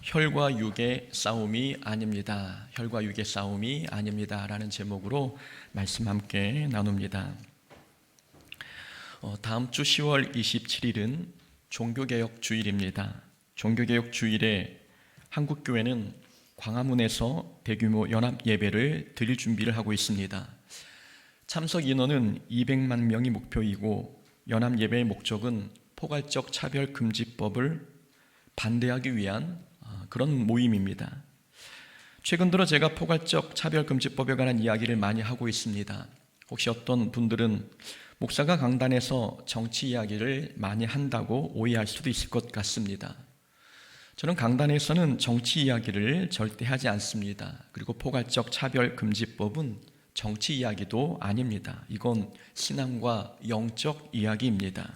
혈과 육의 싸움이 아닙니다. 혈과 육의 싸움이 아닙니다. 라는 제목으로 말씀 함께 나눕니다. 다음 주 10월 27일은 종교개혁 주일입니다. 종교개혁 주일에 한국교회는 광화문에서 대규모 연합 예배를 드릴 준비를 하고 있습니다. 참석 인원은 200만 명이 목표이고 연합 예배의 목적은 포괄적 차별금지법을 반대하기 위한 그런 모임입니다. 최근 들어 제가 포괄적 차별금지법에 관한 이야기를 많이 하고 있습니다. 혹시 어떤 분들은 목사가 강단에서 정치 이야기를 많이 한다고 오해할 수도 있을 것 같습니다. 저는 강단에서는 정치 이야기를 절대 하지 않습니다. 그리고 포괄적 차별금지법은 정치 이야기도 아닙니다. 이건 신앙과 영적 이야기입니다.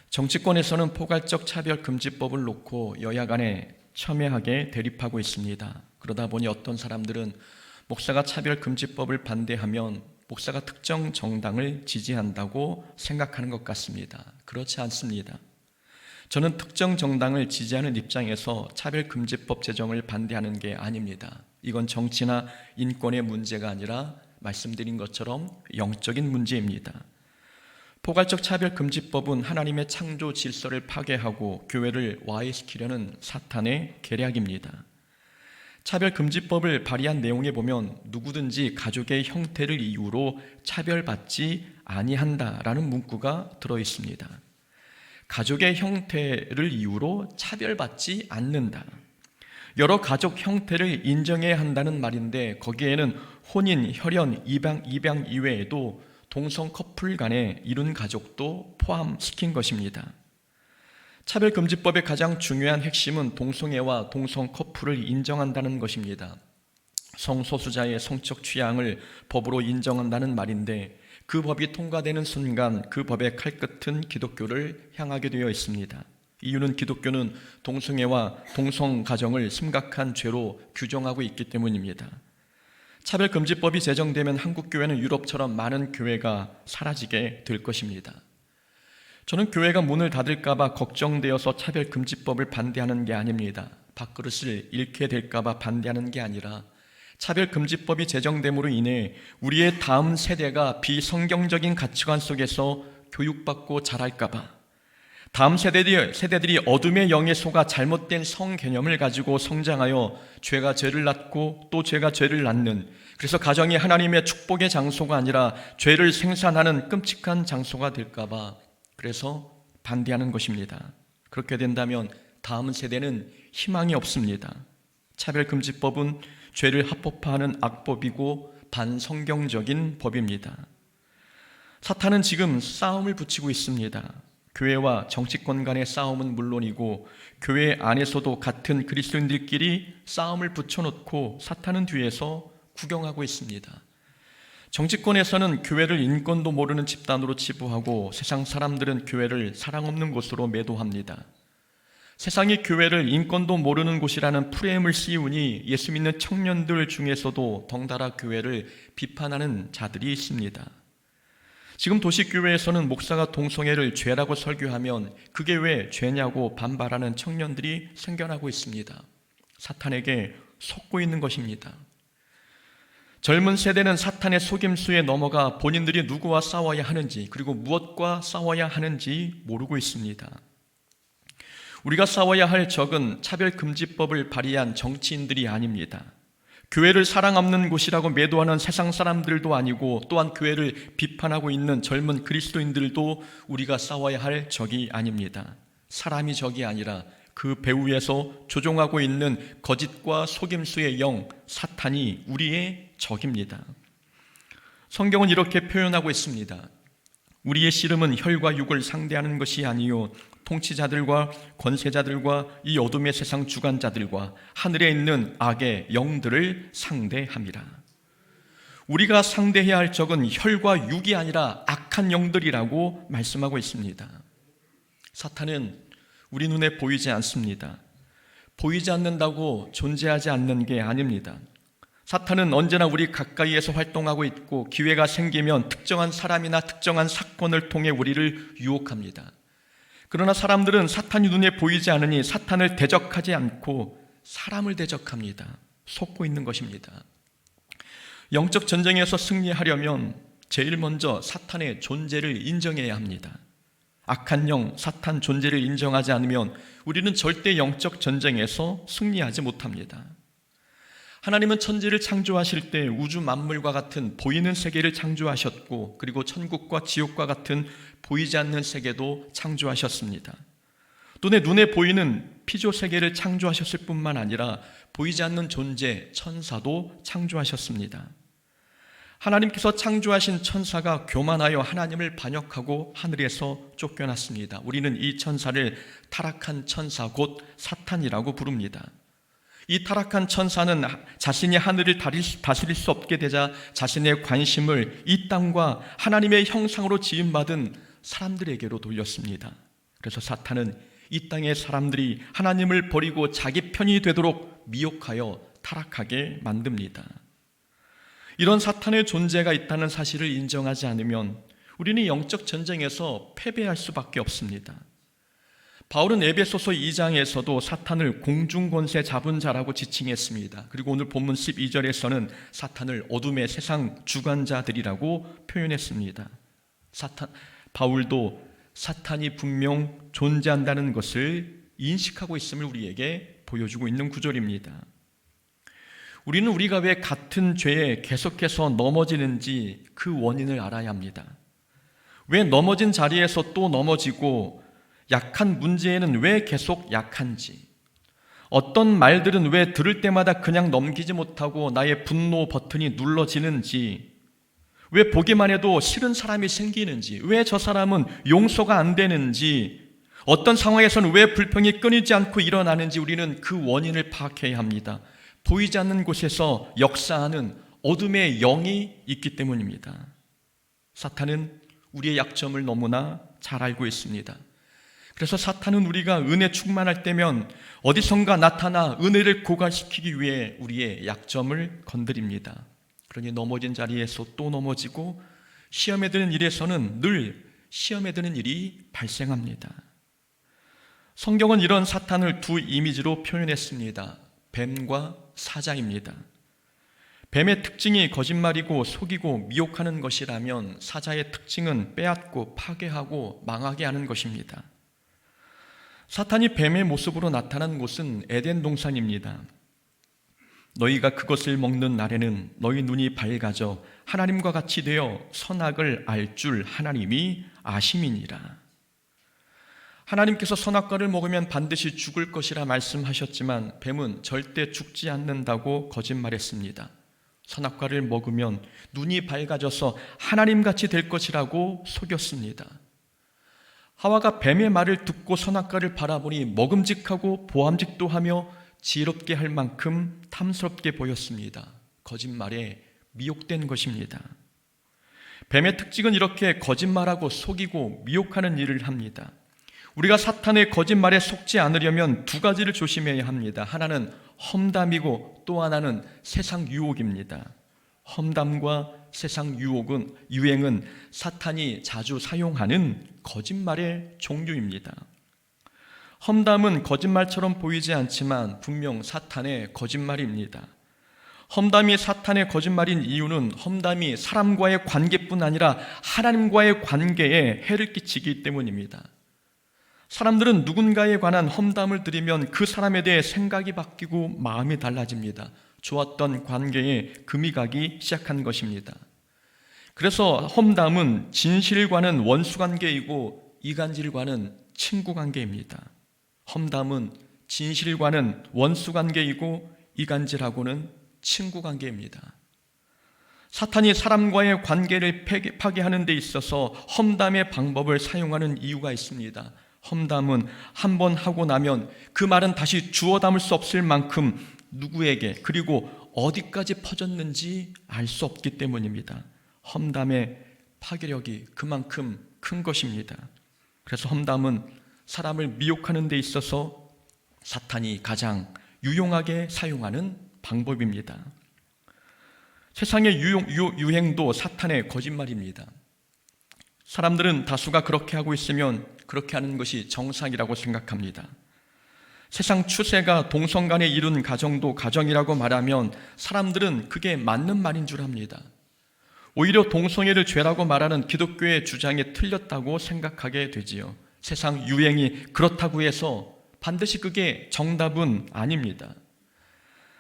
정치권에서는 포괄적 차별금지법을 놓고 여야 간에 첨예하게 대립하고 있습니다. 그러다 보니 어떤 사람들은 목사가 차별금지법을 반대하면 목사가 특정 정당을 지지한다고 생각하는 것 같습니다. 그렇지 않습니다. 저는 특정 정당을 지지하는 입장에서 차별금지법 제정을 반대하는 게 아닙니다. 이건 정치나 인권의 문제가 아니라 말씀드린 것처럼 영적인 문제입니다. 포괄적 차별금지법은 하나님의 창조 질서를 파괴하고 교회를 와해시키려는 사탄의 계략입니다. 차별금지법을 발의한 내용에 보면 누구든지 가족의 형태를 이유로 차별받지 아니한다라는 문구가 들어있습니다. 가족의 형태를 이유로 차별받지 않는다. 여러 가족 형태를 인정해야 한다는 말인데 거기에는 혼인, 혈연, 입양 이외에도 동성 커플 간의 이룬 가족도 포함시킨 것입니다. 차별금지법의 가장 중요한 핵심은 동성애와 동성 커플을 인정한다는 것입니다. 성소수자의 성적 취향을 법으로 인정한다는 말인데 그 법이 통과되는 순간 그 법의 칼끝은 기독교를 향하게 되어 있습니다. 이유는 기독교는 동성애와 동성가정을 심각한 죄로 규정하고 있기 때문입니다. 차별금지법이 제정되면 한국교회는 유럽처럼 많은 교회가 사라지게 될 것입니다. 저는 교회가 문을 닫을까봐 걱정되어서 차별금지법을 반대하는 게 아닙니다. 밥그릇을 잃게 될까봐 반대하는 게 아니라 차별금지법이 제정됨으로 인해 우리의 다음 세대가 비성경적인 가치관 속에서 교육받고 자랄까봐, 다음 세대들이 어둠의 영에 속아 잘못된 성 개념을 가지고 성장하여 죄가 죄를 낳고 또 죄가 죄를 낳는, 그래서 가정이 하나님의 축복의 장소가 아니라 죄를 생산하는 끔찍한 장소가 될까봐 그래서 반대하는 것입니다. 그렇게 된다면 다음 세대는 희망이 없습니다. 차별금지법은 죄를 합법화하는 악법이고 반성경적인 법입니다. 사탄은 지금 싸움을 붙이고 있습니다. 교회와 정치권 간의 싸움은 물론이고 교회 안에서도 같은 그리스도인들끼리 싸움을 붙여놓고 사탄은 뒤에서 구경하고 있습니다. 정치권에서는 교회를 인권도 모르는 집단으로 치부하고 세상 사람들은 교회를 사랑 없는 곳으로 매도합니다. 세상이 교회를 인권도 모르는 곳이라는 프레임을 씌우니 예수 믿는 청년들 중에서도 덩달아 교회를 비판하는 자들이 있습니다. 지금 도시교회에서는 목사가 동성애를 죄라고 설교하면 그게 왜 죄냐고 반발하는 청년들이 생겨나고 있습니다. 사탄에게 속고 있는 것입니다. 젊은 세대는 사탄의 속임수에 넘어가 본인들이 누구와 싸워야 하는지 그리고 무엇과 싸워야 하는지 모르고 있습니다. 우리가 싸워야 할 적은 차별금지법을 발의한 정치인들이 아닙니다. 교회를 사랑 없는 곳이라고 매도하는 세상 사람들도 아니고 또한 교회를 비판하고 있는 젊은 그리스도인들도 우리가 싸워야 할 적이 아닙니다. 사람이 적이 아니라 그 배후에서 조종하고 있는 거짓과 속임수의 영, 사탄이 우리의 적입니다. 성경은 이렇게 표현하고 있습니다. 우리의 씨름은 혈과 육을 상대하는 것이 아니요 통치자들과 권세자들과 이 어둠의 세상 주관자들과 하늘에 있는 악의 영들을 상대함이라. 우리가 상대해야 할 적은 혈과 육이 아니라 악한 영들이라고 말씀하고 있습니다. 사탄은 우리 눈에 보이지 않습니다. 보이지 않는다고 존재하지 않는 게 아닙니다. 사탄은 언제나 우리 가까이에서 활동하고 있고 기회가 생기면 특정한 사람이나 특정한 사건을 통해 우리를 유혹합니다. 그러나 사람들은 사탄이 눈에 보이지 않으니 사탄을 대적하지 않고 사람을 대적합니다. 속고 있는 것입니다. 영적 전쟁에서 승리하려면 제일 먼저 사탄의 존재를 인정해야 합니다. 악한 영, 사탄 존재를 인정하지 않으면 우리는 절대 영적 전쟁에서 승리하지 못합니다. 하나님은 천지를 창조하실 때 우주 만물과 같은 보이는 세계를 창조하셨고, 그리고 천국과 지옥과 같은 보이지 않는 세계도 창조하셨습니다. 또 내 눈에 보이는 피조 세계를 창조하셨을 뿐만 아니라 보이지 않는 존재, 천사도 창조하셨습니다. 하나님께서 창조하신 천사가 교만하여 하나님을 반역하고 하늘에서 쫓겨났습니다. 우리는 이 천사를 타락한 천사 곧 사탄이라고 부릅니다. 이 타락한 천사는 자신이 하늘을 다스릴 수 없게 되자 자신의 관심을 이 땅과 하나님의 형상으로 지음받은 사람들에게로 돌렸습니다. 그래서 사탄은 이 땅의 사람들이 하나님을 버리고 자기 편이 되도록 미혹하여 타락하게 만듭니다. 이런 사탄의 존재가 있다는 사실을 인정하지 않으면 우리는 영적 전쟁에서 패배할 수밖에 없습니다. 바울은 에베소서 2장에서도 사탄을 공중권세 잡은 자라고 지칭했습니다. 그리고 오늘 본문 12절에서는 사탄을 어둠의 세상 주관자들이라고 표현했습니다. 바울도 사탄이 분명 존재한다는 것을 인식하고 있음을 우리에게 보여주고 있는 구절입니다. 우리는 우리가 왜 같은 죄에 계속해서 넘어지는지 그 원인을 알아야 합니다. 왜 넘어진 자리에서 또 넘어지고, 약한 문제에는 왜 계속 약한지, 어떤 말들은 왜 들을 때마다 그냥 넘기지 못하고 나의 분노 버튼이 눌러지는지, 왜 보기만 해도 싫은 사람이 생기는지, 왜 저 사람은 용서가 안 되는지, 어떤 상황에서는 왜 불평이 끊이지 않고 일어나는지 우리는 그 원인을 파악해야 합니다. 보이지 않는 곳에서 역사하는 어둠의 영이 있기 때문입니다. 사탄은 우리의 약점을 너무나 잘 알고 있습니다. 그래서 사탄은 우리가 은혜 충만할 때면 어디선가 나타나 은혜를 고갈시키기 위해 우리의 약점을 건드립니다. 그러니 넘어진 자리에서 또 넘어지고, 시험에 드는 일에서는 늘 시험에 드는 일이 발생합니다. 성경은 이런 사탄을 두 이미지로 표현했습니다. 뱀과 사자입니다. 뱀의 특징이 거짓말이고 속이고 미혹하는 것이라면 사자의 특징은 빼앗고 파괴하고 망하게 하는 것입니다. 사탄이 뱀의 모습으로 나타난 곳은 에덴 동산입니다. 너희가 그것을 먹는 날에는 너희 눈이 밝아져 하나님과 같이 되어 선악을 알 줄 하나님이 아심이니라. 하나님께서 선악과를 먹으면 반드시 죽을 것이라 말씀하셨지만 뱀은 절대 죽지 않는다고 거짓말했습니다. 선악과를 먹으면 눈이 밝아져서 하나님같이 될 것이라고 속였습니다. 하와가 뱀의 말을 듣고 선악과를 바라보니 먹음직하고 보암직도 하며 지혜롭게 할 만큼 탐스럽게 보였습니다. 거짓말에 미혹된 것입니다. 뱀의 특징은 이렇게 거짓말하고 속이고 미혹하는 일을 합니다. 우리가 사탄의 거짓말에 속지 않으려면 두 가지를 조심해야 합니다. 하나는 험담이고 또 하나는 세상 유혹입니다. 험담과 세상 유행은 사탄이 자주 사용하는 거짓말의 종류입니다. 험담은 거짓말처럼 보이지 않지만 분명 사탄의 거짓말입니다. 험담이 사탄의 거짓말인 이유는 험담이 사람과의 관계뿐 아니라 하나님과의 관계에 해를 끼치기 때문입니다. 사람들은 누군가에 관한 험담을 들으면 그 사람에 대해 생각이 바뀌고 마음이 달라집니다. 좋았던 관계에 금이 가기 시작한 것입니다. 그래서 험담은 진실과는 원수관계이고 이간질과는 친구관계입니다. 험담은 진실과는 원수관계이고 이간질하고는 친구관계입니다. 사탄이 사람과의 관계를 파괴하는 데 있어서 험담의 방법을 사용하는 이유가 있습니다. 험담은 한 번 하고 나면 그 말은 다시 주워 담을 수 없을 만큼 누구에게 그리고 어디까지 퍼졌는지 알 수 없기 때문입니다. 험담의 파괴력이 그만큼 큰 것입니다. 그래서 험담은 사람을 미혹하는 데 있어서 사탄이 가장 유용하게 사용하는 방법입니다. 세상의 유행도 사탄의 거짓말입니다. 사람들은 다수가 그렇게 하고 있으면 그렇게 하는 것이 정상이라고 생각합니다. 세상 추세가 동성 간에 이룬 가정도 가정이라고 말하면 사람들은 그게 맞는 말인 줄 압니다. 오히려 동성애를 죄라고 말하는 기독교의 주장에 틀렸다고 생각하게 되지요. 세상 유행이 그렇다고 해서 반드시 그게 정답은 아닙니다.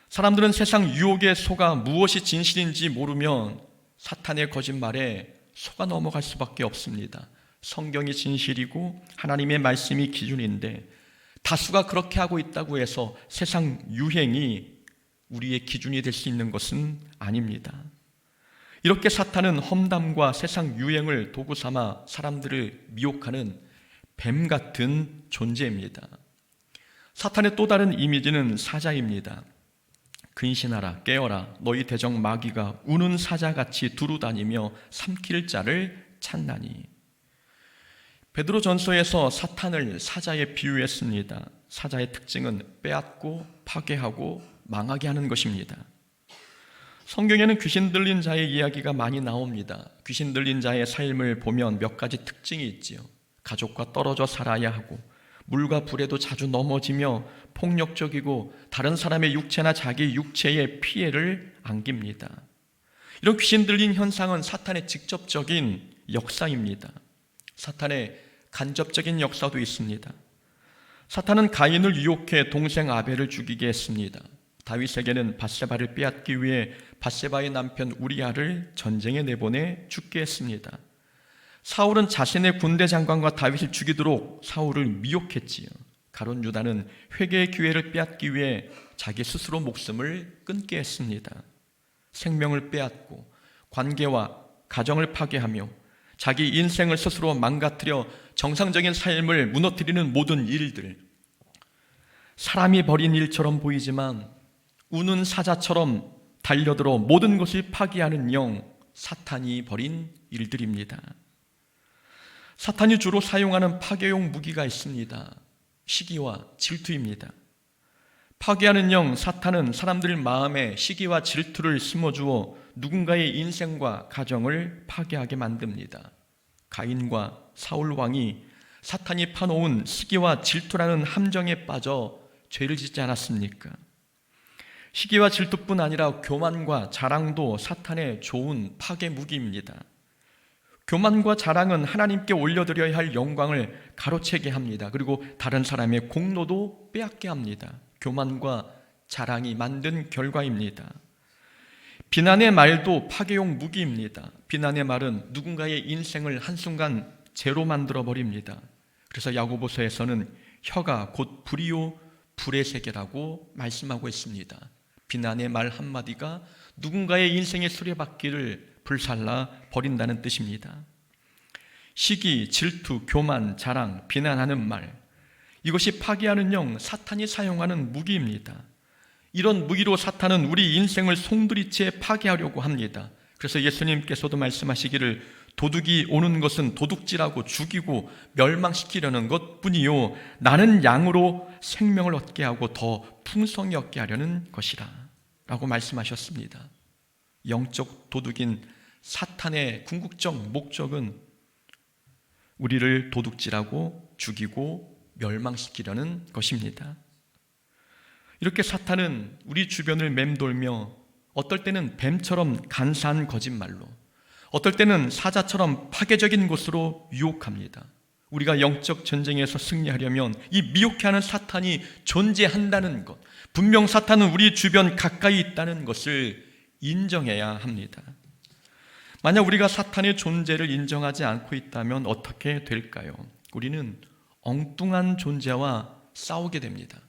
사람들은 세상 유혹에 속아 무엇이 진실인지 모르면 사탄의 거짓말에 속아 넘어갈 수밖에 없습니다. 성경이 진실이고 하나님의 말씀이 기준인데 다수가 그렇게 하고 있다고 해서 세상 유행이 우리의 기준이 될 수 있는 것은 아닙니다. 이렇게 사탄은 험담과 세상 유행을 도구 삼아 사람들을 미혹하는 뱀 같은 존재입니다. 사탄의 또 다른 이미지는 사자입니다. 근신하라, 깨어라, 너희 대적 마귀가 우는 사자같이 두루다니며 삼킬 자를 찾나니. 베드로전서에서 사탄을 사자에 비유했습니다. 사자의 특징은 빼앗고 파괴하고 망하게 하는 것입니다. 성경에는 귀신 들린 자의 이야기가 많이 나옵니다. 귀신 들린 자의 삶을 보면 몇 가지 특징이 있지요. 가족과 떨어져 살아야 하고 물과 불에도 자주 넘어지며 폭력적이고 다른 사람의 육체나 자기 육체에 피해를 안깁니다. 이런 귀신 들린 현상은 사탄의 직접적인 역사입니다. 사탄의 간접적인 역사도 있습니다. 사탄은 가인을 유혹해 동생 아벨을 죽이게 했습니다. 다윗에게는 밧세바를 빼앗기 위해 밧세바의 남편 우리아를 전쟁에 내보내 죽게 했습니다. 사울은 자신의 군대 장관과 다윗을 죽이도록 사울을 미혹했지요. 가룟 유다는 회개의 기회를 빼앗기 위해 자기 스스로 목숨을 끊게 했습니다. 생명을 빼앗고 관계와 가정을 파괴하며 자기 인생을 스스로 망가뜨려 정상적인 삶을 무너뜨리는 모든 일들, 사람이 벌인 일처럼 보이지만 우는 사자처럼 달려들어 모든 것을 파괴하는 영, 사탄이 벌인 일들입니다. 사탄이 주로 사용하는 파괴용 무기가 있습니다. 시기와 질투입니다. 파괴하는 영 사탄은 사람들 마음에 시기와 질투를 심어주어 누군가의 인생과 가정을 파괴하게 만듭니다. 가인과 사울 왕이 사탄이 파놓은 시기와 질투라는 함정에 빠져 죄를 짓지 않았습니까? 시기와 질투뿐 아니라 교만과 자랑도 사탄의 좋은 파괴 무기입니다. 교만과 자랑은 하나님께 올려드려야 할 영광을 가로채게 합니다. 그리고 다른 사람의 공로도 빼앗게 합니다. 교만과 자랑이 만든 결과입니다. 비난의 말도 파괴용 무기입니다. 비난의 말은 누군가의 인생을 한순간 죄로 만들어 버립니다. 그래서 야고보서에서는 혀가 곧 불이요 불의 세계라고 말씀하고 있습니다. 비난의 말 한마디가 누군가의 인생의 수레바퀴를 불살라 버린다는 뜻입니다. 시기, 질투, 교만, 자랑, 비난하는 말, 이것이 파괴하는 영, 사탄이 사용하는 무기입니다. 이런 무기로 사탄은 우리 인생을 송두리째 파괴하려고 합니다. 그래서 예수님께서도 말씀하시기를 도둑이 오는 것은 도둑질하고 죽이고 멸망시키려는 것뿐이요 나는 양으로 생명을 얻게 하고 더 풍성히 얻게 하려는 것이라 라고 말씀하셨습니다. 영적 도둑인 사탄의 궁극적 목적은 우리를 도둑질하고 죽이고 멸망시키려는 것입니다. 이렇게 사탄은 우리 주변을 맴돌며 어떨 때는 뱀처럼 간사한 거짓말로, 어떨 때는 사자처럼 파괴적인 것으로 유혹합니다. 우리가 영적 전쟁에서 승리하려면 이 미혹해 하는 사탄이 존재한다는 것, 분명 사탄은 우리 주변 가까이 있다는 것을 인정해야 합니다. 만약 우리가 사탄의 존재를 인정하지 않고 있다면 어떻게 될까요? 우리는 엉뚱한 존재와 싸우게 됩니다.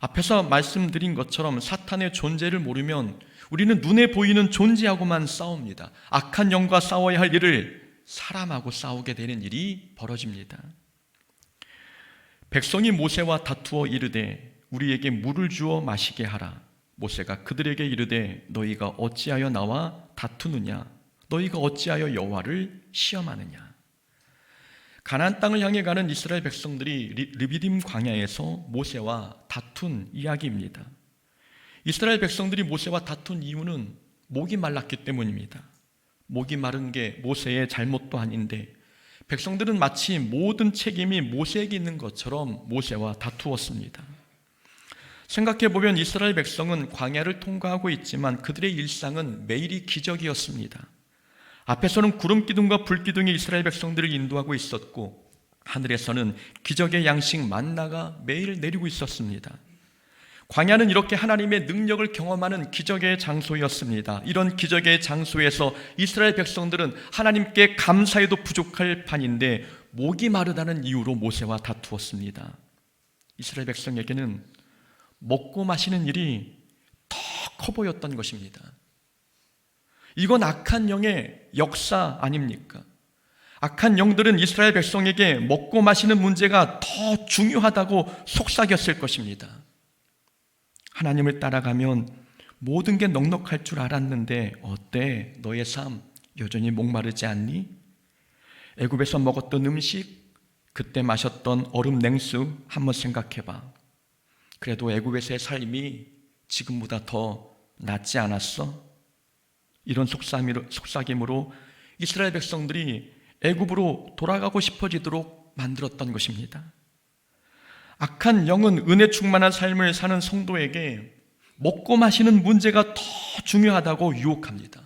앞에서 말씀드린 것처럼 사탄의 존재를 모르면 우리는 눈에 보이는 존재하고만 싸웁니다. 악한 영과 싸워야 할 일을 사람하고 싸우게 되는 일이 벌어집니다. 백성이 모세와 다투어 이르되 우리에게 물을 주어 마시게 하라. 모세가 그들에게 이르되 너희가 어찌하여 나와 다투느냐? 너희가 어찌하여 여호와를 시험하느냐? 가나안 땅을 향해 가는 이스라엘 백성들이 르비딤 광야에서 모세와 다툰 이야기입니다. 이스라엘 백성들이 모세와 다툰 이유는 목이 말랐기 때문입니다. 목이 마른 게 모세의 잘못도 아닌데 백성들은 마치 모든 책임이 모세에게 있는 것처럼 모세와 다투었습니다. 생각해보면 이스라엘 백성은 광야를 통과하고 있지만 그들의 일상은 매일이 기적이었습니다. 앞에서는 구름 기둥과 불 기둥이 이스라엘 백성들을 인도하고 있었고 하늘에서는 기적의 양식 만나가 매일 내리고 있었습니다. 광야는 이렇게 하나님의 능력을 경험하는 기적의 장소였습니다. 이런 기적의 장소에서 이스라엘 백성들은 하나님께 감사해도 부족할 판인데 목이 마르다는 이유로 모세와 다투었습니다. 이스라엘 백성에게는 먹고 마시는 일이 더 커 보였던 것입니다. 이건 악한 영의 역사 아닙니까? 악한 영들은 이스라엘 백성에게 먹고 마시는 문제가 더 중요하다고 속삭였을 것입니다. 하나님을 따라가면 모든 게 넉넉할 줄 알았는데 어때? 너의 삶 여전히 목마르지 않니? 애굽에서 먹었던 음식, 그때 마셨던 얼음 냉수 한번 생각해봐. 그래도 애굽에서의 삶이 지금보다 더 낫지 않았어? 이런 속삭임으로 이스라엘 백성들이 애굽으로 돌아가고 싶어지도록 만들었던 것입니다. 악한 영은 은혜 충만한 삶을 사는 성도에게 먹고 마시는 문제가 더 중요하다고 유혹합니다.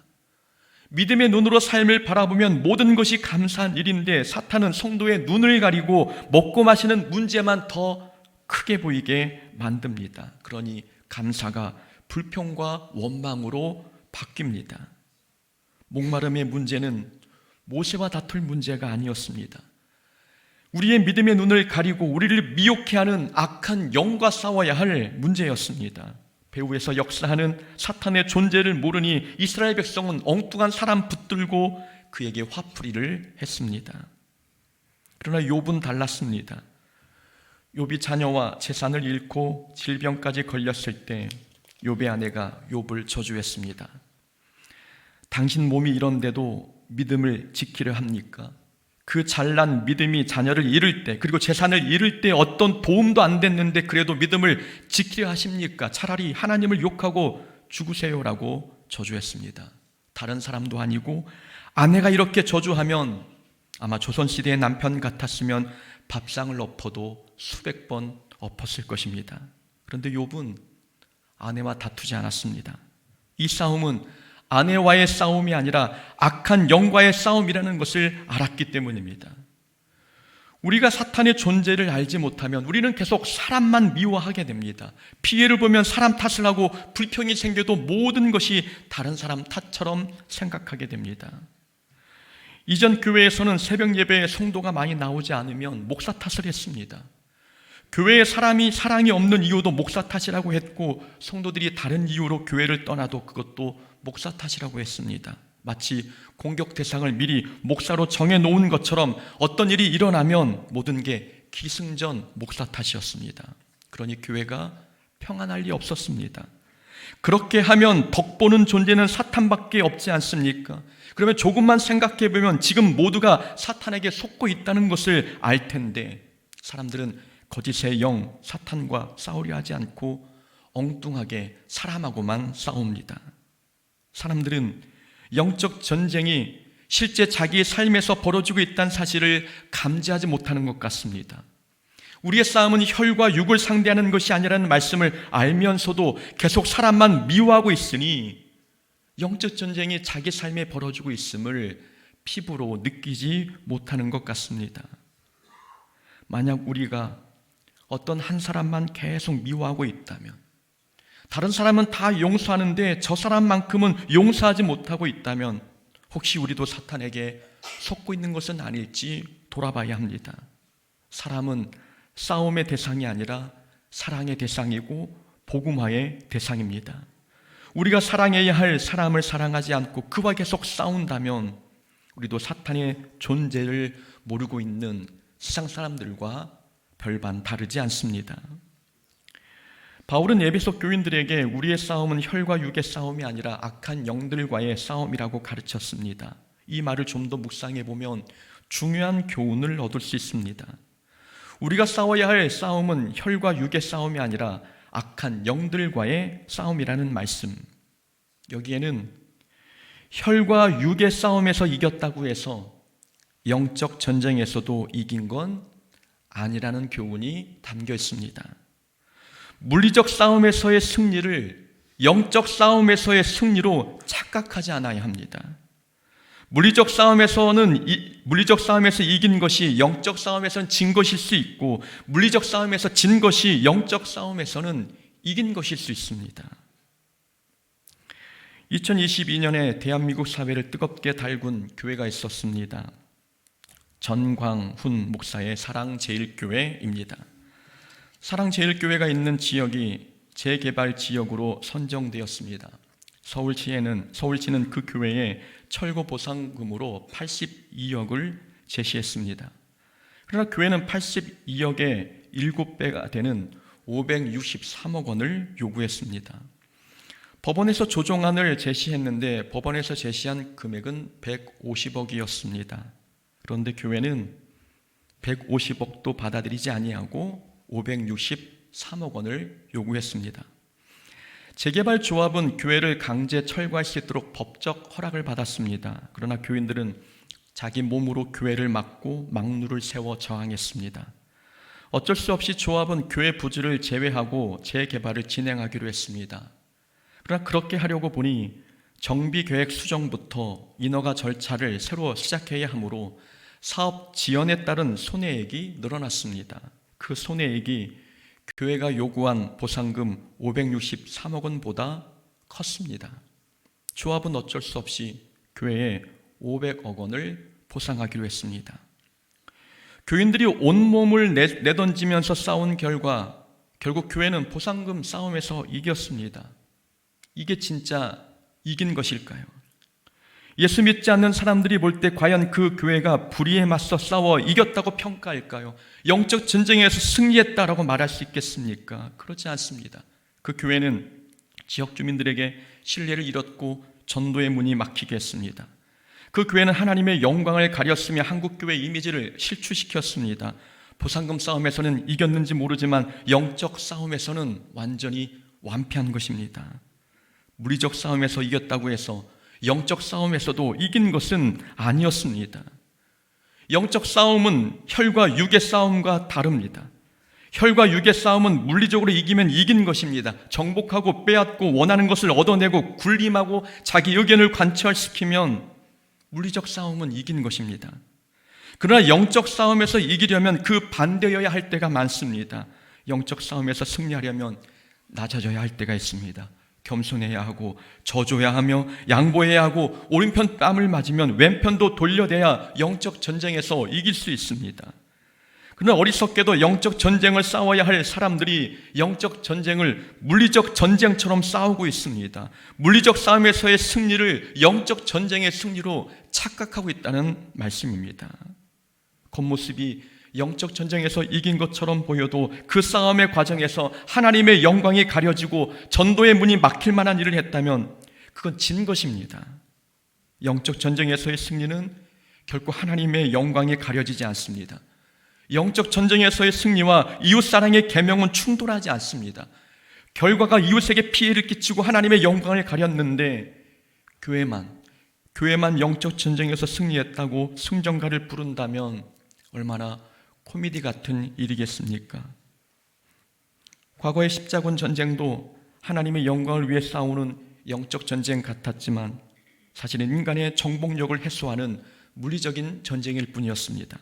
믿음의 눈으로 삶을 바라보면 모든 것이 감사한 일인데 사탄은 성도의 눈을 가리고 먹고 마시는 문제만 더 크게 보이게 만듭니다. 그러니 감사가 불평과 원망으로 바뀝니다. 목마름의 문제는 모세와 다툴 문제가 아니었습니다. 우리의 믿음의 눈을 가리고 우리를 미혹해 하는 악한 영과 싸워야 할 문제였습니다. 배후에서 역사하는 사탄의 존재를 모르니 이스라엘 백성은 엉뚱한 사람 붙들고 그에게 화풀이를 했습니다. 그러나 욥은 달랐습니다. 욥이 자녀와 재산을 잃고 질병까지 걸렸을 때 욥의 아내가 욥을 저주했습니다. 당신 몸이 이런데도 믿음을 지키려 합니까? 그 잘난 믿음이 자녀를 잃을 때 그리고 재산을 잃을 때 어떤 도움도 안 됐는데 그래도 믿음을 지키려 하십니까? 차라리 하나님을 욕하고 죽으세요라고 저주했습니다. 다른 사람도 아니고 아내가 이렇게 저주하면 아마 조선시대의 남편 같았으면 밥상을 엎어도 수백 번 엎었을 것입니다. 그런데 욥은 아내와 다투지 않았습니다. 이 싸움은 아내와의 싸움이 아니라 악한 영과의 싸움이라는 것을 알았기 때문입니다. 우리가 사탄의 존재를 알지 못하면 우리는 계속 사람만 미워하게 됩니다. 피해를 보면 사람 탓을 하고 불평이 생겨도 모든 것이 다른 사람 탓처럼 생각하게 됩니다. 이전 교회에서는 새벽 예배에 성도가 많이 나오지 않으면 목사 탓을 했습니다. 교회에 사랑이 없는 이유도 목사 탓이라고 했고 성도들이 다른 이유로 교회를 떠나도 그것도 목사 탓이라고 했습니다. 마치 공격 대상을 미리 목사로 정해놓은 것처럼 어떤 일이 일어나면 모든 게 기승전 목사 탓이었습니다. 그러니 교회가 평안할 리 없었습니다. 그렇게 하면 덕보는 존재는 사탄밖에 없지 않습니까? 그러면 조금만 생각해보면 지금 모두가 사탄에게 속고 있다는 것을 알 텐데 사람들은 거짓의 영, 사탄과 싸우려 하지 않고 엉뚱하게 사람하고만 싸웁니다. 사람들은 영적 전쟁이 실제 자기의 삶에서 벌어지고 있다는 사실을 감지하지 못하는 것 같습니다. 우리의 싸움은 혈과 육을 상대하는 것이 아니라는 말씀을 알면서도 계속 사람만 미워하고 있으니 영적 전쟁이 자기 삶에 벌어지고 있음을 피부로 느끼지 못하는 것 같습니다. 만약 우리가 어떤 한 사람만 계속 미워하고 있다면, 다른 사람은 다 용서하는데 저 사람만큼은 용서하지 못하고 있다면 혹시 우리도 사탄에게 속고 있는 것은 아닐지 돌아봐야 합니다. 사람은 싸움의 대상이 아니라 사랑의 대상이고 복음화의 대상입니다. 우리가 사랑해야 할 사람을 사랑하지 않고 그와 계속 싸운다면 우리도 사탄의 존재를 모르고 있는 세상 사람들과 별반 다르지 않습니다. 바울은 에베소 교인들에게 우리의 싸움은 혈과 육의 싸움이 아니라 악한 영들과의 싸움이라고 가르쳤습니다. 이 말을 좀 더 묵상해 보면 중요한 교훈을 얻을 수 있습니다. 우리가 싸워야 할 싸움은 혈과 육의 싸움이 아니라 악한 영들과의 싸움이라는 말씀. 여기에는 혈과 육의 싸움에서 이겼다고 해서 영적 전쟁에서도 이긴 건 아니라는 교훈이 담겨 있습니다. 물리적 싸움에서의 승리를 영적 싸움에서의 승리로 착각하지 않아야 합니다. 물리적 싸움에서 이긴 것이 영적 싸움에서는 진 것일 수 있고, 물리적 싸움에서 진 것이 영적 싸움에서는 이긴 것일 수 있습니다. 2022년에 대한민국 사회를 뜨겁게 달군 교회가 있었습니다. 전광훈 목사의 사랑제일교회입니다. 사랑제일교회가 있는 지역이 재개발 지역으로 선정되었습니다. 서울시는 그 교회에 철거 보상금으로 82억을 제시했습니다. 그러나 교회는 82억의 7배가 되는 563억 원을 요구했습니다. 법원에서 조정안을 제시했는데 법원에서 제시한 금액은 150억이었습니다. 그런데 교회는 150억도 받아들이지 아니하고 563억 원을 요구했습니다. 재개발조합은 교회를 강제 철거할 수 있도록 법적 허락을 받았습니다. 그러나 교인들은 자기 몸으로 교회를 막고 막루를 세워 저항했습니다. 어쩔 수 없이 조합은 교회 부지를 제외하고 재개발을 진행하기로 했습니다. 그러나 그렇게 하려고 보니 정비계획 수정부터 인허가 절차를 새로 시작해야 하므로 사업 지연에 따른 손해액이 늘어났습니다. 그 손해액이 교회가 요구한 보상금 563억 원보다 컸습니다. 조합은 어쩔 수 없이 교회에 500억 원을 보상하기로 했습니다. 교인들이 온몸을 내던지면서 싸운 결과 결국 교회는 보상금 싸움에서 이겼습니다. 이게 진짜 이긴 것일까요? 예수 믿지 않는 사람들이 볼 때 과연 그 교회가 불의에 맞서 싸워 이겼다고 평가할까요? 영적 전쟁에서 승리했다라고 말할 수 있겠습니까? 그렇지 않습니다. 그 교회는 지역 주민들에게 신뢰를 잃었고 전도의 문이 막히게 했습니다. 그 교회는 하나님의 영광을 가렸으며 한국교회 이미지를 실추시켰습니다. 보상금 싸움에서는 이겼는지 모르지만 영적 싸움에서는 완전히 완패한 것입니다. 물리적 싸움에서 이겼다고 해서 영적 싸움에서도 이긴 것은 아니었습니다. 영적 싸움은 혈과 육의 싸움과 다릅니다. 혈과 육의 싸움은 물리적으로 이기면 이긴 것입니다. 정복하고 빼앗고 원하는 것을 얻어내고 군림하고 자기 의견을 관철시키면 물리적 싸움은 이긴 것입니다. 그러나 영적 싸움에서 이기려면 그 반대여야 할 때가 많습니다. 영적 싸움에서 승리하려면 낮아져야 할 때가 있습니다. 겸손해야 하고 져줘야 하며 양보해야 하고 오른편 뺨을 맞으면 왼편도 돌려대야 영적 전쟁에서 이길 수 있습니다. 그러나 어리석게도 영적 전쟁을 싸워야 할 사람들이 영적 전쟁을 물리적 전쟁처럼 싸우고 있습니다. 물리적 싸움에서의 승리를 영적 전쟁의 승리로 착각하고 있다는 말씀입니다. 겉모습이 영적 전쟁에서 이긴 것처럼 보여도 그 싸움의 과정에서 하나님의 영광이 가려지고 전도의 문이 막힐 만한 일을 했다면 그건 진 것입니다. 영적 전쟁에서의 승리는 결코 하나님의 영광이 가려지지 않습니다. 영적 전쟁에서의 승리와 이웃사랑의 계명은 충돌하지 않습니다. 결과가 이웃에게 피해를 끼치고 하나님의 영광을 가렸는데 교회만 영적 전쟁에서 승리했다고 승전가를 부른다면 얼마나 코미디 같은 일이겠습니까? 과거의 십자군 전쟁도 하나님의 영광을 위해 싸우는 영적 전쟁 같았지만 사실은 인간의 정복력을 해소하는 물리적인 전쟁일 뿐이었습니다.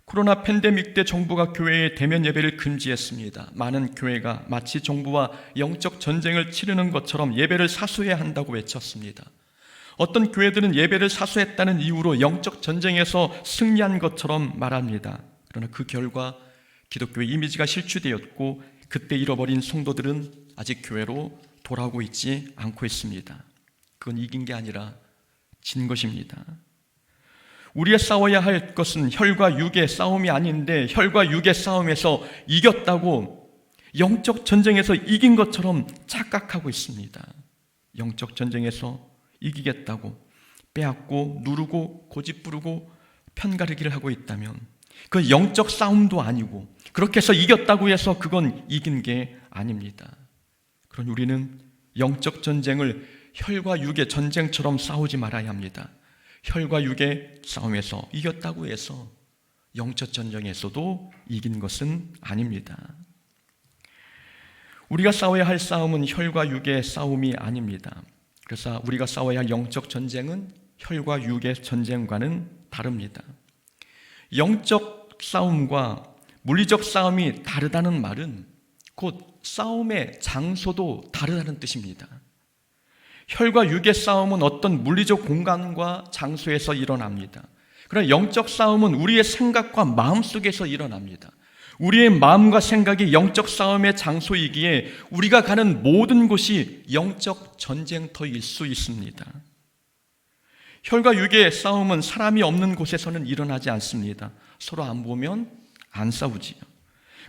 코로나 팬데믹 때 정부가 교회의 대면 예배를 금지했습니다. 많은 교회가 마치 정부와 영적 전쟁을 치르는 것처럼 예배를 사수해야 한다고 외쳤습니다. 어떤 교회들은 예배를 사수했다는 이유로 영적 전쟁에서 승리한 것처럼 말합니다. 그러나 그 결과 기독교의 이미지가 실추되었고 그때 잃어버린 성도들은 아직 교회로 돌아오고 있지 않고 있습니다. 그건 이긴 게 아니라 진 것입니다. 우리가 싸워야 할 것은 혈과 육의 싸움이 아닌데 혈과 육의 싸움에서 이겼다고 영적 전쟁에서 이긴 것처럼 착각하고 있습니다. 영적 전쟁에서 이기겠다고 빼앗고 누르고 고집부르고 편가르기를 하고 있다면 그건 영적 싸움도 아니고 그렇게 해서 이겼다고 해서 그건 이긴 게 아닙니다. 그러니 우리는 영적 전쟁을 혈과 육의 전쟁처럼 싸우지 말아야 합니다. 혈과 육의 싸움에서 이겼다고 해서 영적 전쟁에서도 이긴 것은 아닙니다. 우리가 싸워야 할 싸움은 혈과 육의 싸움이 아닙니다. 그래서 우리가 싸워야 할 영적 전쟁은 혈과 육의 전쟁과는 다릅니다. 영적 싸움과 물리적 싸움이 다르다는 말은 곧 싸움의 장소도 다르다는 뜻입니다. 혈과 육의 싸움은 어떤 물리적 공간과 장소에서 일어납니다. 그러나 영적 싸움은 우리의 생각과 마음 속에서 일어납니다. 우리의 마음과 생각이 영적 싸움의 장소이기에 우리가 가는 모든 곳이 영적 전쟁터일 수 있습니다. 혈과 육의 싸움은 사람이 없는 곳에서는 일어나지 않습니다. 서로 안 보면 안 싸우지요.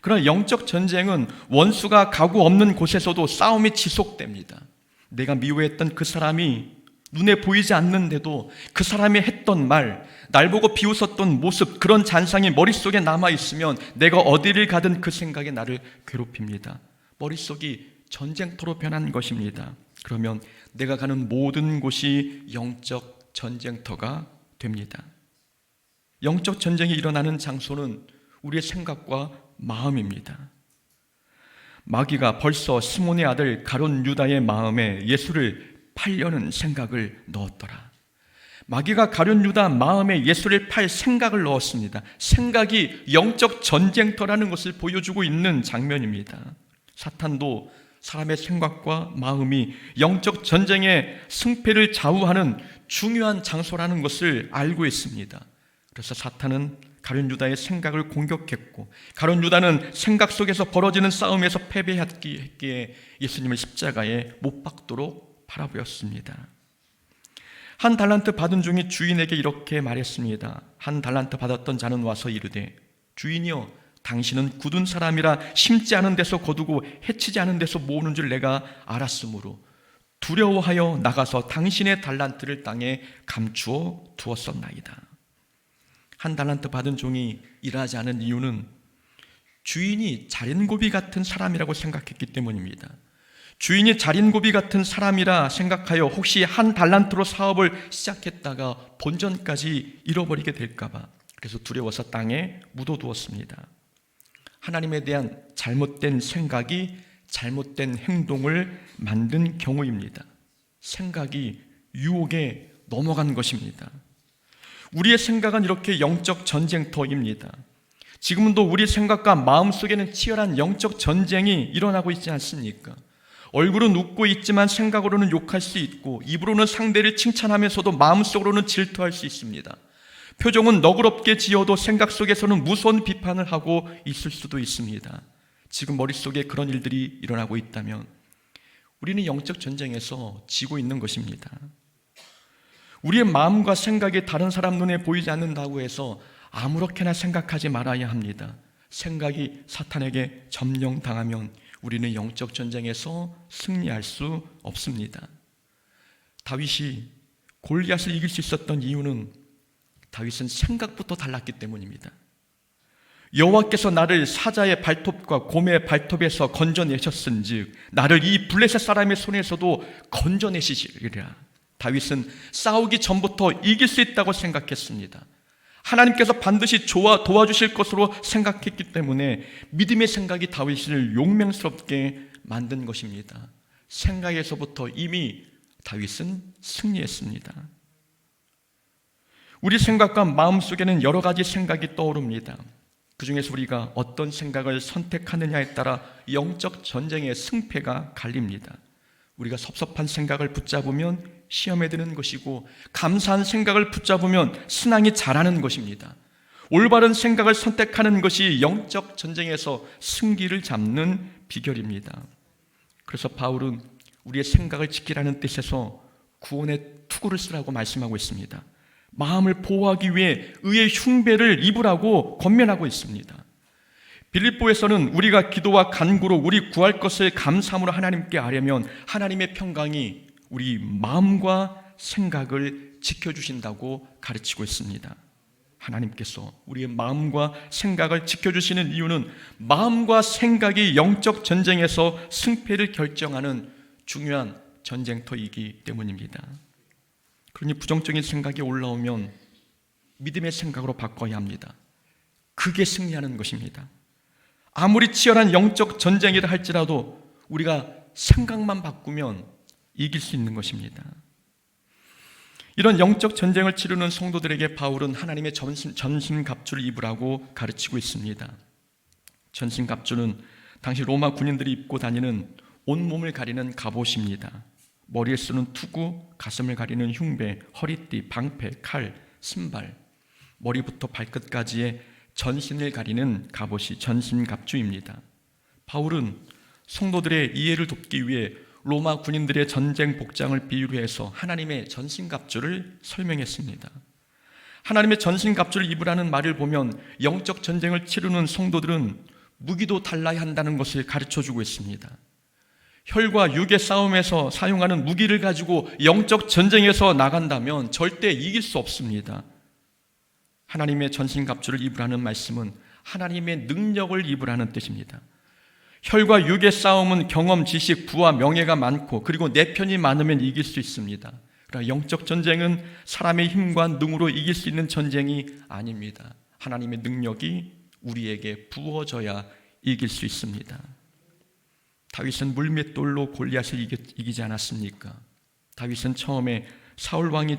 그러나 영적 전쟁은 원수가 가구 없는 곳에서도 싸움이 지속됩니다. 내가 미워했던 그 사람이 눈에 보이지 않는데도 그 사람이 했던 말, 날 보고 비웃었던 모습, 그런 잔상이 머릿속에 남아있으면 내가 어디를 가든 그 생각이 나를 괴롭힙니다. 머릿속이 전쟁터로 변한 것입니다. 그러면 내가 가는 모든 곳이 영적 전쟁터가 됩니다. 영적 전쟁이 일어나는 장소는 우리의 생각과 마음입니다. 마귀가 벌써 시몬의 아들 가룟 유다의 마음에 예수를 팔려는 생각을 넣었더라. 마귀가 가룟 유다 마음에 예수를 팔 생각을 넣었습니다. 생각이 영적 전쟁터라는 것을 보여주고 있는 장면입니다. 사탄도 사람의 생각과 마음이 영적 전쟁의 승패를 좌우하는 중요한 장소라는 것을 알고 있습니다. 그래서 사탄은 가룟 유다의 생각을 공격했고, 가룟 유다는 생각 속에서 벌어지는 싸움에서 패배했기에 예수님을 십자가에 못 박도록 바라보였습니다. 한 달란트 받은 종이 주인에게 이렇게 말했습니다. 한 달란트 받았던 자는 와서 이르되, 주인이여, 당신은 굳은 사람이라 심지 않은 데서 거두고 해치지 않은 데서 모으는 줄 내가 알았으므로 두려워하여 나가서 당신의 달란트를 땅에 감추어 두었었나이다. 한 달란트 받은 종이 일하지 않은 이유는 주인이 자린고비 같은 사람이라고 생각했기 때문입니다. 주인이 자린고비 같은 사람이라 생각하여 혹시 한 달란트로 사업을 시작했다가 본전까지 잃어버리게 될까봐, 그래서 두려워서 땅에 묻어두었습니다. 하나님에 대한 잘못된 생각이 잘못된 행동을 만든 경우입니다. 생각이 유혹에 넘어간 것입니다. 우리의 생각은 이렇게 영적 전쟁터입니다. 지금도 우리 생각과 마음속에는 치열한 영적 전쟁이 일어나고 있지 않습니까? 얼굴은 웃고 있지만 생각으로는 욕할 수 있고, 입으로는 상대를 칭찬하면서도 마음속으로는 질투할 수 있습니다. 표정은 너그럽게 지어도 생각 속에서는 무서운 비판을 하고 있을 수도 있습니다. 지금 머릿속에 그런 일들이 일어나고 있다면 우리는 영적 전쟁에서 지고 있는 것입니다. 우리의 마음과 생각이 다른 사람 눈에 보이지 않는다고 해서 아무렇게나 생각하지 말아야 합니다. 생각이 사탄에게 점령당하면 우리는 영적 전쟁에서 승리할 수 없습니다. 다윗이 골리앗을 이길 수 있었던 이유는 다윗은 생각부터 달랐기 때문입니다. 여호와께서 나를 사자의 발톱과 곰의 발톱에서 건져내셨은즉 나를 이 블레셋 사람의 손에서도 건져내시리라. 다윗은 싸우기 전부터 이길 수 있다고 생각했습니다. 하나님께서 반드시 도와주실 것으로 생각했기 때문에 믿음의 생각이 다윗을 용맹스럽게 만든 것입니다. 생각에서부터 이미 다윗은 승리했습니다. 우리 생각과 마음속에는 여러 가지 생각이 떠오릅니다. 그 중에서 우리가 어떤 생각을 선택하느냐에 따라 영적 전쟁의 승패가 갈립니다. 우리가 섭섭한 생각을 붙잡으면 시험에 드는 것이고, 감사한 생각을 붙잡으면 신앙이 자라는 것입니다. 올바른 생각을 선택하는 것이 영적 전쟁에서 승기를 잡는 비결입니다. 그래서 바울은 우리의 생각을 지키라는 뜻에서 구원의 투구를 쓰라고 말씀하고 있습니다. 마음을 보호하기 위해 의의 흉배를 입으라고 권면하고 있습니다. 빌립보에서는 우리가 기도와 간구로 우리 구할 것을 감사함으로 하나님께 아뢰면 하나님의 평강이 우리 마음과 생각을 지켜주신다고 가르치고 있습니다. 하나님께서 우리의 마음과 생각을 지켜주시는 이유는 마음과 생각이 영적 전쟁에서 승패를 결정하는 중요한 전쟁터이기 때문입니다. 그러니 부정적인 생각이 올라오면 믿음의 생각으로 바꿔야 합니다. 그게 승리하는 것입니다. 아무리 치열한 영적 전쟁이라 할지라도 우리가 생각만 바꾸면 이길 수 있는 것입니다. 이런 영적 전쟁을 치르는 성도들에게 바울은 하나님의 전신갑주를 입으라고 가르치고 있습니다. 전신갑주는 당시 로마 군인들이 입고 다니는 온몸을 가리는 갑옷입니다. 머리에 쓰는 투구, 가슴을 가리는 흉배, 허리띠, 방패, 칼, 신발, 머리부터 발끝까지의 전신을 가리는 갑옷이 전신갑주입니다. 바울은 성도들의 이해를 돕기 위해 로마 군인들의 전쟁 복장을 비유로 해서 하나님의 전신갑주를 설명했습니다. 하나님의 전신갑주를 입으라는 말을 보면 영적 전쟁을 치르는 성도들은 무기도 달라야 한다는 것을 가르쳐주고 있습니다. 혈과 육의 싸움에서 사용하는 무기를 가지고 영적 전쟁에서 나간다면 절대 이길 수 없습니다. 하나님의 전신갑주를 입으라는 말씀은 하나님의 능력을 입으라는 뜻입니다. 혈과 육의 싸움은 경험, 지식, 부와 명예가 많고 그리고 내 편이 많으면 이길 수 있습니다. 그러나 영적 전쟁은 사람의 힘과 능으로 이길 수 있는 전쟁이 아닙니다. 하나님의 능력이 우리에게 부어져야 이길 수 있습니다. 다윗은 물맷돌로 골리앗을 이기지 않았습니까? 다윗은 처음에 사울 왕이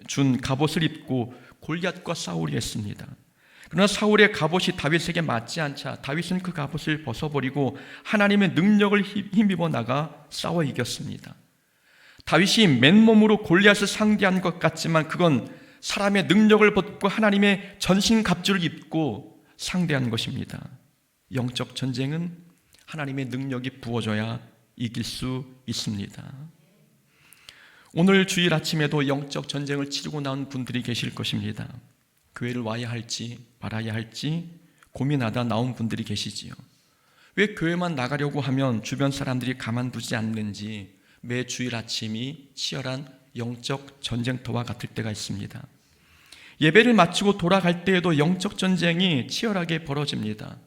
준 갑옷을 입고 골리앗과 싸우려 했습니다. 그러나 사울의 갑옷이 다윗에게 맞지 않자 다윗은 그 갑옷을 벗어버리고 하나님의 능력을 힘입어 나가 싸워 이겼습니다. 다윗이 맨몸으로 골리앗을 상대한 것 같지만 그건 사람의 능력을 벗고 하나님의 전신갑주를 입고 상대한 것입니다. 영적 전쟁은 하나님의 능력이 부어져야 이길 수 있습니다. 오늘 주일 아침에도 영적 전쟁을 치르고 나온 분들이 계실 것입니다. 교회를 와야 할지 말아야 할지 고민하다 나온 분들이 계시지요. 왜 교회만 나가려고 하면 주변 사람들이 가만두지 않는지 매 주일 아침이 치열한 영적 전쟁터와 같을 때가 있습니다. 예배를 마치고 돌아갈 때에도 영적 전쟁이 치열하게 벌어집니다.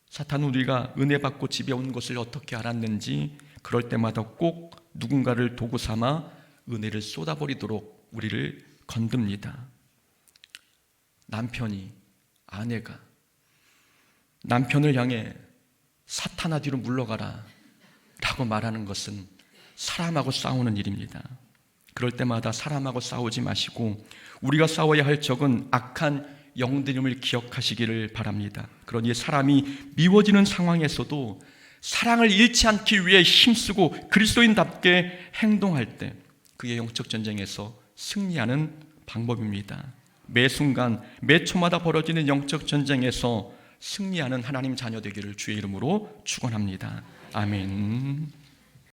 사탄은 우리가 은혜 받고 집에 온 것을 어떻게 알았는지 그럴 때마다 꼭 누군가를 도구 삼아 은혜를 쏟아버리도록 우리를 건듭니다. 남편이, 아내가 남편을 향해 사탄아 뒤로 물러가라 라고 말하는 것은 사람하고 싸우는 일입니다. 그럴 때마다 사람하고 싸우지 마시고 우리가 싸워야 할 적은 악한 영들임을 기억하시기를 바랍니다. 그러니 사람이 미워지는 상황에서도 사랑을 잃지 않기 위해 힘쓰고 그리스도인답게 행동할 때 그의 영적 전쟁에서 승리하는 방법입니다. 매 순간, 매 초마다 벌어지는 영적 전쟁에서 승리하는 하나님 자녀 되기를 주의 이름으로 축원합니다. 아멘.